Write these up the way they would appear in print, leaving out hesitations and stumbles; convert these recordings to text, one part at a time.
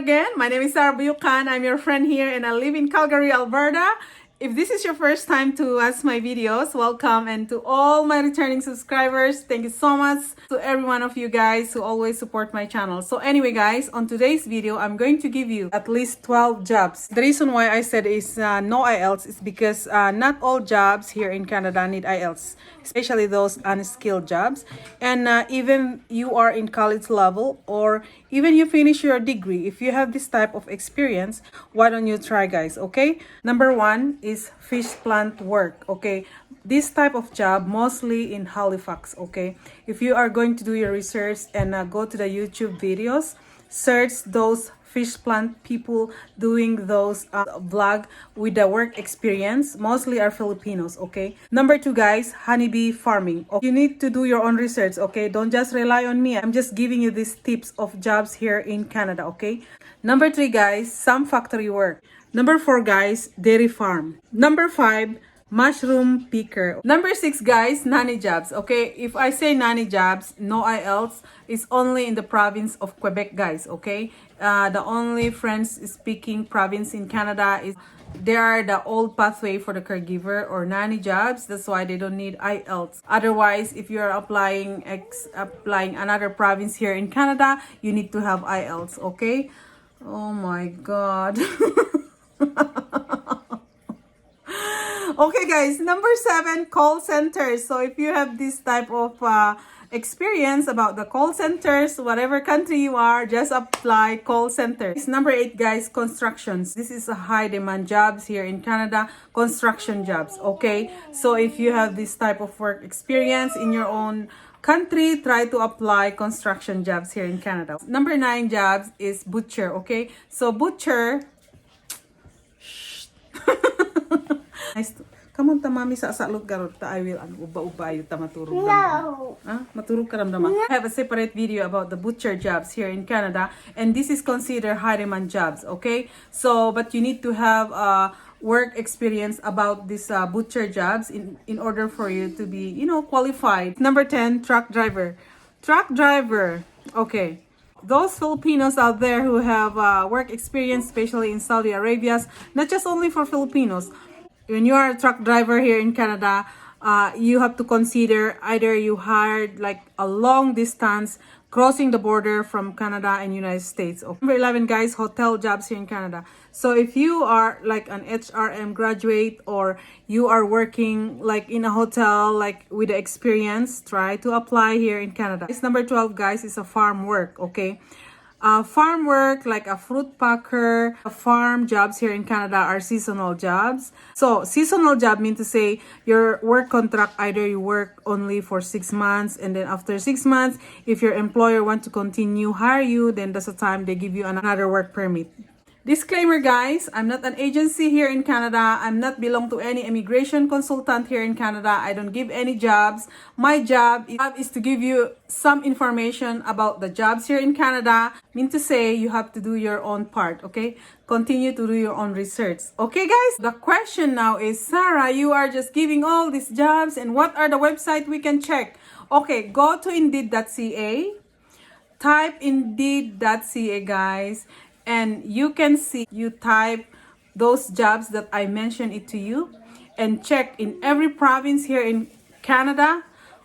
again. My name is Sarah Buyukan. I'm your friend here and I live in Calgary, Alberta. If this is your first time to watch my videos, welcome. And to all my returning subscribers, thank you so much to every one of you guys who always support my channel. So anyway guys, on today's video, I'm going to give you at least 12 jobs. The reason why I said is no IELTS is because not all jobs here in Canada need IELTS, especially those unskilled jobs. And even you are in college level or even you finish your degree, if you have this type of experience, why don't you try guys, okay? Number one is fish plant work, okay? This type of job mostly in Halifax, okay? If you are going to do your research and go to the YouTube videos, search those fish plant people doing those vlog with the work experience, mostly are Filipinos, okay? Number two guys, honeybee farming. You need to do your own research, okay? Don't just rely on me. I'm just giving you these tips of jobs here in Canada, okay? Number three guys, some factory work. Number four guys, dairy farm. Number five, mushroom picker. Number six guys, nanny jobs, okay? If I say nanny jobs, no IELTS, it's only in the province of Quebec guys, okay? The only French speaking province in Canada is they are the old pathway for the caregiver or nanny jobs. That's why they don't need IELTS. Otherwise, if you are applying another province here in Canada, you need to have IELTS, okay? Oh my god. Okay guys, number seven, call centers. So if you have this type of experience about the call centers, whatever country you are, just apply call centers. Number eight guys, constructions. This is a high demand jobs here in Canada, construction jobs, okay? So if you have this type of work experience in your own country, try to apply construction jobs here in Canada. Number nine jobs is butcher, okay? So butcher, nice to, come on tamami sa salog garot ta I will uba-uba ayo ta maturog no. Maturog ka ramdama. I have a separate video about the butcher jobs here in Canada and this is considered high demand jobs, okay? So but you need to have work experience about this butcher jobs in order for you to be, you know, qualified. Number 10, truck driver. Truck driver, okay. Those Filipinos out there who have work experience, especially in Saudi Arabia, not just only for Filipinos. When you are a truck driver here in Canada, you have to consider either you hired like a long distance crossing the border from Canada and United States. Number 11 guys, hotel jobs here in Canada. So if you are like an HRM graduate or you are working like in a hotel like with the experience, try to apply here in Canada. Number 12 guys is a farm work, okay? Farm work like a fruit packer, farm jobs here in Canada are seasonal jobs. So seasonal job means to say your work contract, either you work only for 6 months and then after 6 months, if your employer want to continue hire you, then that's the time they give you another work permit. Disclaimer guys, I'm not an agency here in Canada. I'm not belong to any immigration consultant here in Canada. I don't give any jobs. My job is to give you some information about the jobs here in Canada. Mean to say you have to do your own part, okay? Continue to do your own research. Okay guys, the question now is, Sarah, you are just giving all these jobs and what are the website we can check? Okay, go to indeed.ca. Type indeed.ca guys. And you can see, you type those jobs that I mentioned it to you and check in every province here in Canada,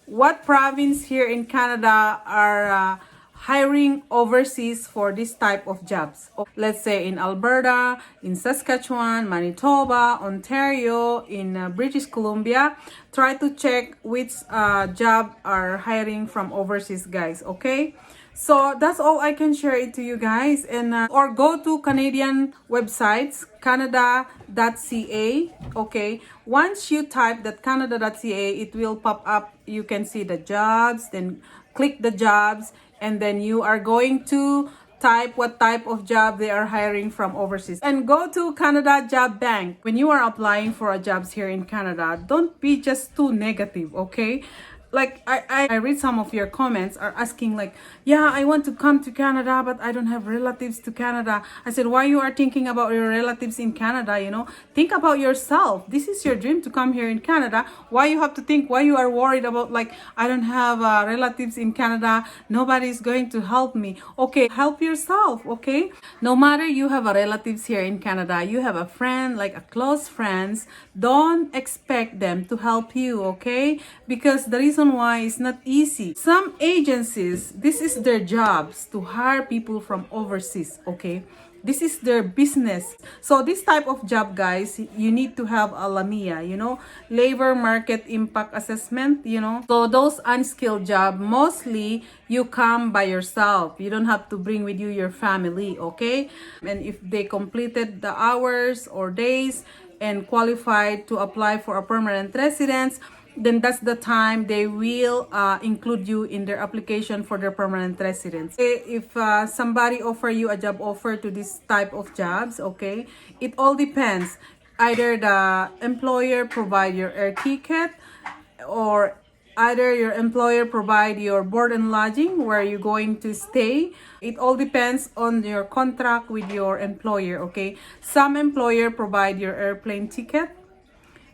what province here in Canada are hiring overseas for this type of jobs. Let's say in Alberta, in Saskatchewan, Manitoba, Ontario, in British Columbia. Try to check which job are hiring from overseas guys, okay? So that's all I can share it to you guys, and or go to Canadian websites, canada.ca, okay? Once you type that canada.ca, it will pop up. You can see the jobs, then click the jobs, and then you are going to type what type of job they are hiring from overseas. And go to Canada Job Bank. When you are applying for a jobs here in Canada, don't be just too negative, okay? Like I read some of your comments are asking like, yeah, I want to come to Canada, but I don't have relatives to Canada. I said, why you are thinking about your relatives in Canada, you know? Think about yourself. This is your dream to come here in Canada. Why you have to think, why you are worried about, like, I don't have relatives in Canada, nobody's going to help me. Okay, help yourself, okay? No matter you have a relatives here in Canada, you have a friend, like a close friends, don't expect them to help you, okay? Because the reason why is not easy. Some agencies, this is their jobs to hire people from overseas, okay? This is their business. So this type of job, guys, you need to have a LAMIA, you know, labor market impact assessment, you know. So those unskilled job, mostly you come by yourself. You don't have to bring with you your family, okay? And if they completed the hours or days and qualified to apply for a permanent residence, then that's the time they will include you in their application for their permanent residence. Okay, if somebody offer you a job offer to this type of jobs, okay, it all depends. Either the employer provide your air ticket, or either your employer provide your board and lodging where you're going to stay. It all depends on your contract with your employer, okay? Some employer provide your airplane ticket.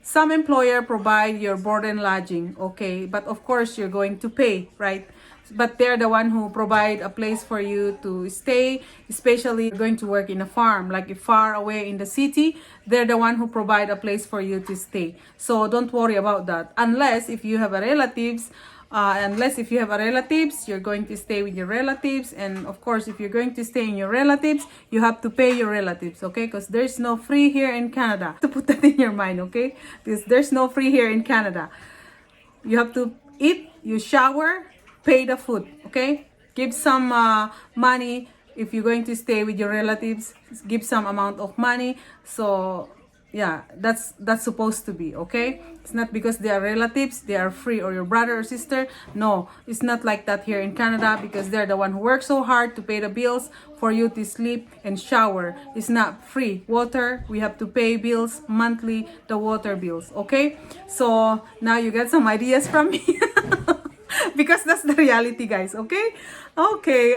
Some employer provide your board and lodging, okay? But of course, you're going to pay, right? But they're the one who provide a place for you to stay, especially going to work in a farm, like if far away in the city, they're the one who provide a place for you to stay. So don't worry about that. Unless if you have a relatives, you're going to stay with your relatives. And of course, if you're going to stay in your relatives, you have to pay your relatives, okay? Because there's no free here in Canada. To put that in your mind, okay? Because there's no free here in Canada. You have to eat, you shower, pay the food, okay? Give some money if you're going to stay with your relatives. Give some amount of money. So yeah, that's supposed to be, okay? It's not because they are relatives, they are free, or your brother or sister. No, it's not like that here in Canada, because they're the one who works so hard to pay the bills for you to sleep and shower. It's not free. Water, we have to pay bills monthly, the water bills, okay? So now you get some ideas from me. Because that's the reality, guys, okay? Okay,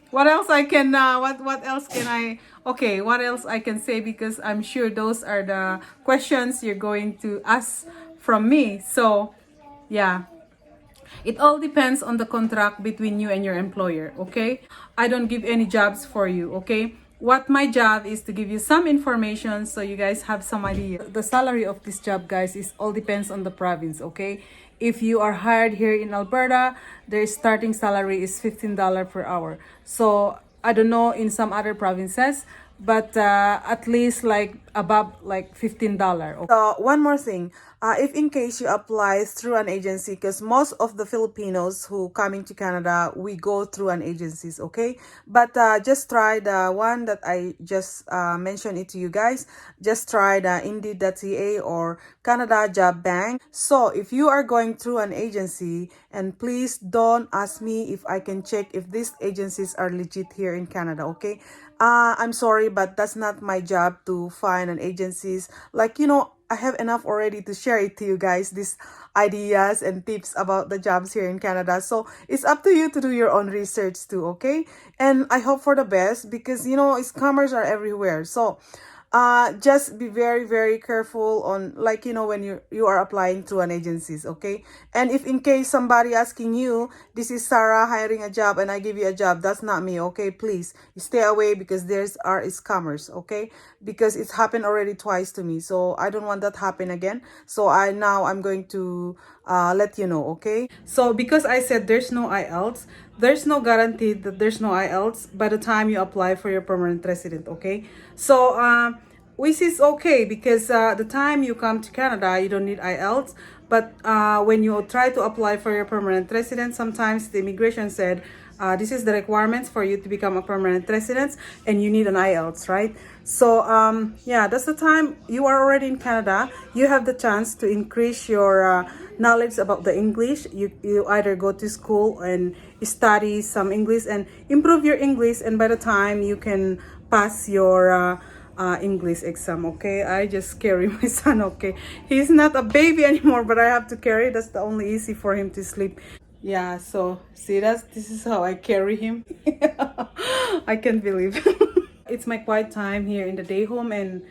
what else I can what else can I what else I can say, because I'm sure those are the questions you're going to ask from me. So yeah, it all depends on the contract between you and your employer, okay? I don't give any jobs for you, okay? What my job is to give you some information so you guys have some idea. The salary of this job, guys, is all depends on the province, okay? If you are hired here in Alberta, their starting salary is $15 per hour. So I don't know in some other provinces, but at least like above like $15. So one more thing, if in case you apply through an agency, because most of the Filipinos who coming to Canada, we go through an agencies, okay? But just try the one that I just mentioned it to you guys. Just try the Indeed.ca or Canada Job Bank. So if you are going through an agency, and please don't ask me if I can check if these agencies are legit here in Canada, okay? I'm sorry, but that's not my job to find an agencies. Like, you know, I have enough already to share it to you guys, these ideas and tips about the jobs here in Canada. So it's up to you to do your own research too, okay? And I hope for the best, because, you know, scammers are everywhere. So just be very, very careful on, like, you know, when you are applying to an agencies, okay? And if in case somebody asking you, this is Sarah hiring a job and I give you a job, that's not me, okay? Please stay away, because there's are scammers, okay? Because it's happened already twice to me, so I don't want that happen again. So I'm going to let you know, okay? So because I said there's no IELTS, there's no guarantee that there's no IELTS by the time you apply for your permanent resident, okay? So which is okay, because the time you come to Canada, you don't need IELTS. But when you try to apply for your permanent resident, sometimes the immigration said, this is the requirements for you to become a permanent resident, and you need an IELTS, right? So yeah, that's the time you are already in Canada. You have the chance to increase your knowledge about the English. You either go to school and study some English and improve your English, and by the time you can pass your English exam, okay? I just carry my son, okay? He's not a baby anymore, but I have to carry. That's the only easy for him to sleep. Yeah, so see, this is how I carry him. I can't believe. It's my quiet time here in the day home, and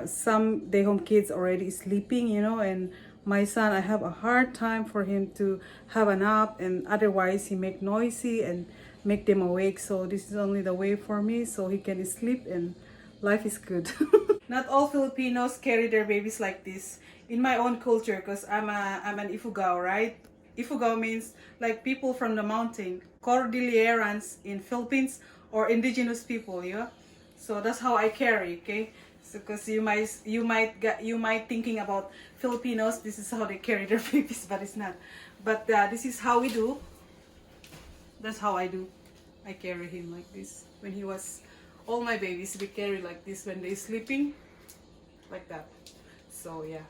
some day home kids already sleeping, you know, and my son, I have a hard time for him to have a nap, and otherwise he make noisy and make them awake. So this is only the way for me, so he can sleep and life is good. Not all Filipinos carry their babies like this. In my own culture, because I'm an Ifugao, right? Ifugao means like people from the mountain, Cordillerans in Philippines, or indigenous people, yeah. So that's how I carry, okay? So because you might thinking about Filipinos, this is how they carry their babies, but it's not. But this is how we do. That's how I do. I carry him like this. When he was, all my babies we carry like this when they're sleeping, like that. So yeah.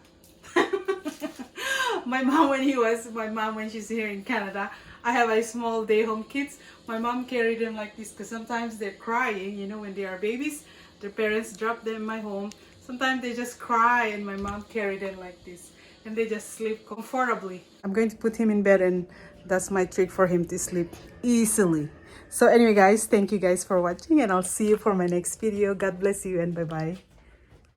My mom when she's here in Canada, I have a small day home kids. My mom carried them like this because sometimes they're crying, you know, when they are babies. Their parents drop them in my home. Sometimes they just cry and my mom carried them like this. And they just sleep comfortably. I'm going to put him in bed, and that's my trick for him to sleep easily. So anyway guys, thank you guys for watching, and I'll see you for my next video. God bless you and bye-bye.